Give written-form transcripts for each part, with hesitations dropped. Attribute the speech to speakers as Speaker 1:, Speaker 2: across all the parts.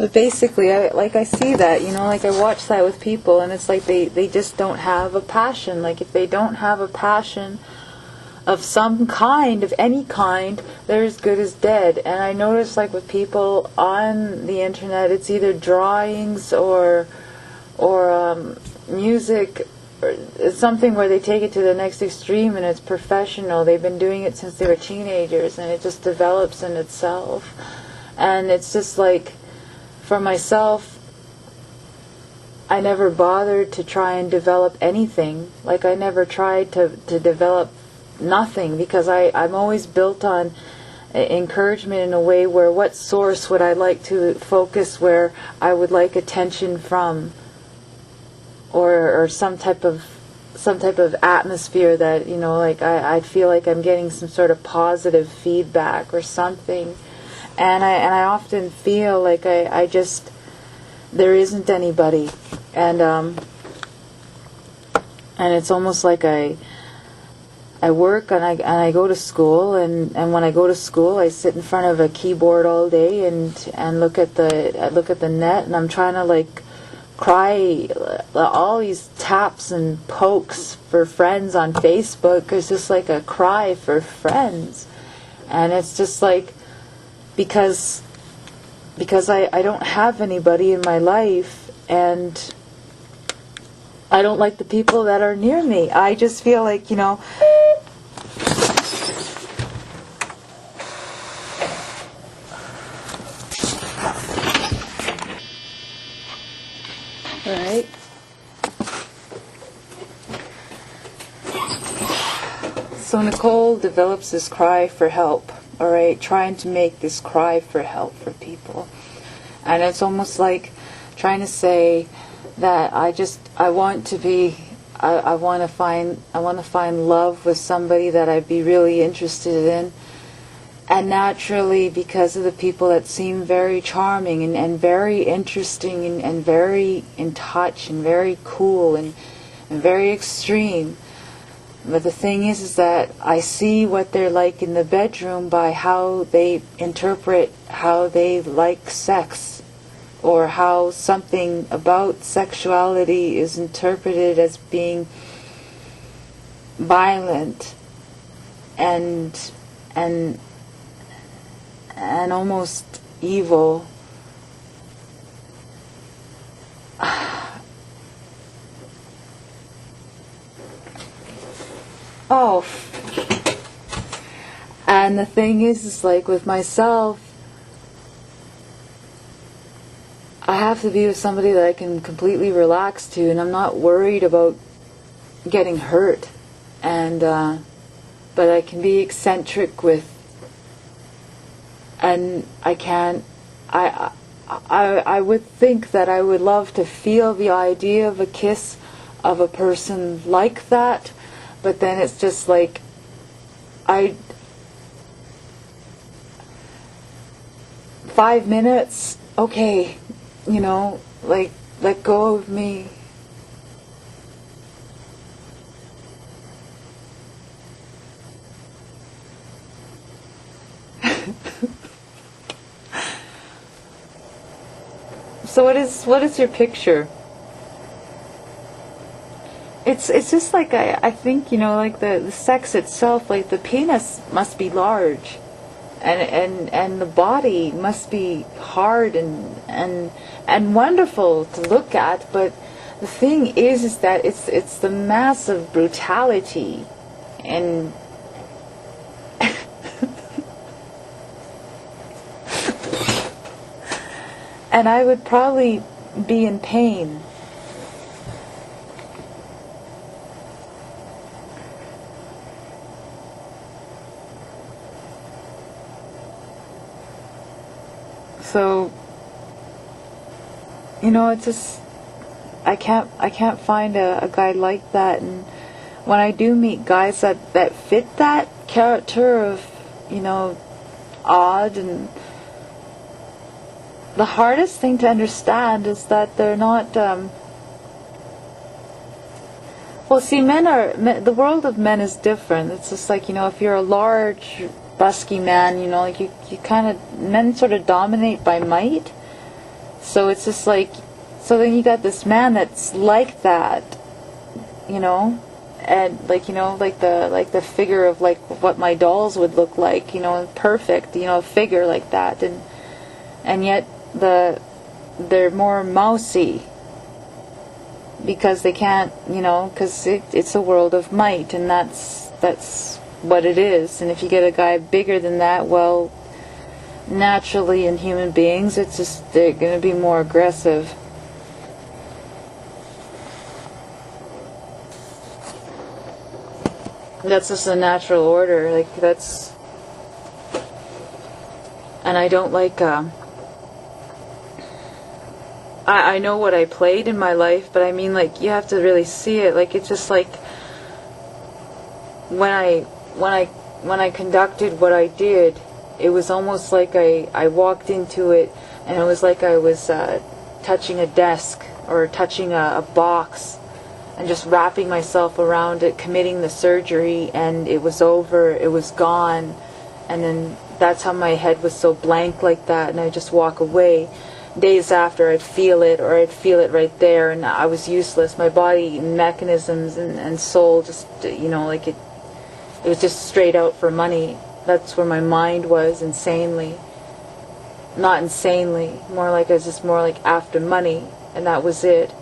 Speaker 1: But basically, I see that, like I watch that with people, and it's like they just don't have a passion. Like if they don't have a passion of some kind, of any kind, they're as good as dead. And I notice, like with people on the internet, it's either drawings or music, or it's something where they take it to the next extreme, and it's professional. They've been doing it since they were teenagers, and it just develops in itself. And it's just like, for myself, I never bothered to try and develop anything. Like I never tried to develop nothing, because I'm always built on encouragement in a way where what source would I like to focus where I would like attention from, or some type of atmosphere that, like I'd feel like I'm getting some sort of positive feedback or something. And I often feel like I just, there isn't anybody, and it's almost like I work and I go to school, and when I go to school I sit in front of a keyboard all day and look at the net, and I'm trying to like cry all these taps and pokes for friends on Facebook. It's just like a cry for friends, and it's just like because I don't have anybody in my life, and I don't like the people that are near me. I just feel like, Alright. So Nicole develops this cry for help, alright, trying to make this cry for help for people. And it's almost like trying to say that I want to find love with somebody that I'd be really interested in. And naturally, because of the people that seem very charming and very interesting and very in touch and very cool and very extreme. But the thing is that I see what they're like in the bedroom by how they interpret how they like sex, or how something about sexuality is interpreted as being violent and almost evil. Oh. And the thing is like with myself, I have to be with somebody that I can completely relax to, and I'm not worried about getting hurt. And but I can be eccentric with, and I would think that I would love to feel the idea of a kiss of a person like that, but then it's just like 5 minutes, okay, like let go of me. So what is your picture? It's just like I think, like the sex itself, like the penis must be large, and the body must be hard and wonderful to look at, but the thing is that it's the massive brutality and and I would probably be in pain. So, it's just I can't find a guy like that, and when I do meet guys that fit that character of, odd, and the hardest thing to understand is that they're not well, see, the world of men is different. It's just like, if you're a large busky man, like you kind of, men sort of dominate by might. So it's just like, so then you got this man that's like that, you know, and like, you know, like the figure of like what my dolls would look like, you know, perfect, you know, a figure like that, and yet they're more mousy because they can't, you know, because it's a world of might, and that's what it is. And if you get a guy bigger than that, well, naturally in human beings, it's just they're going to be more aggressive. That's just a natural order, like that's, and I don't like, I know what I played in my life, but I mean, like, you have to really see it, like, it's just like, when I conducted what I did, it was almost like I walked into it, and it was like I was, touching a desk, or touching a box, and just wrapping myself around it, committing the surgery, and it was over, it was gone, and then that's how my head was so blank like that, and I'd just walk away. Days after, I'd feel it, or I'd feel it right there, and I was useless. My body mechanisms and soul just, you know, like it was just straight out for money. That's where my mind was, insanely. Not insanely, more like I was just more like after money, and that was it.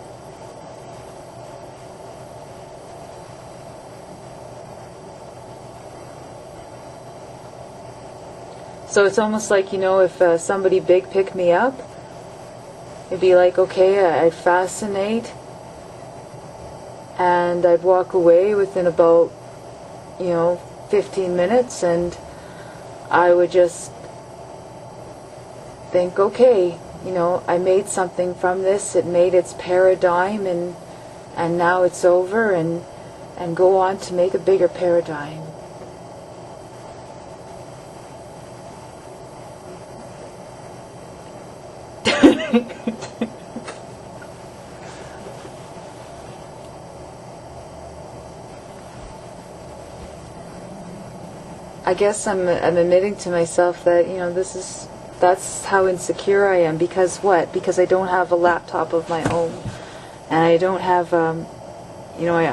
Speaker 1: So it's almost like, you know, if somebody big picked me up, it'd be like, okay, I'd fascinate, and I'd walk away within about, you know, 15 minutes, and I would just think, okay, you know, I made something from this, it made its paradigm, and now it's over, and go on to make a bigger paradigm. I guess I'm admitting to myself that, you know, that's how insecure I am. Because what? Because I don't have a laptop of my own, and I don't have, you know, I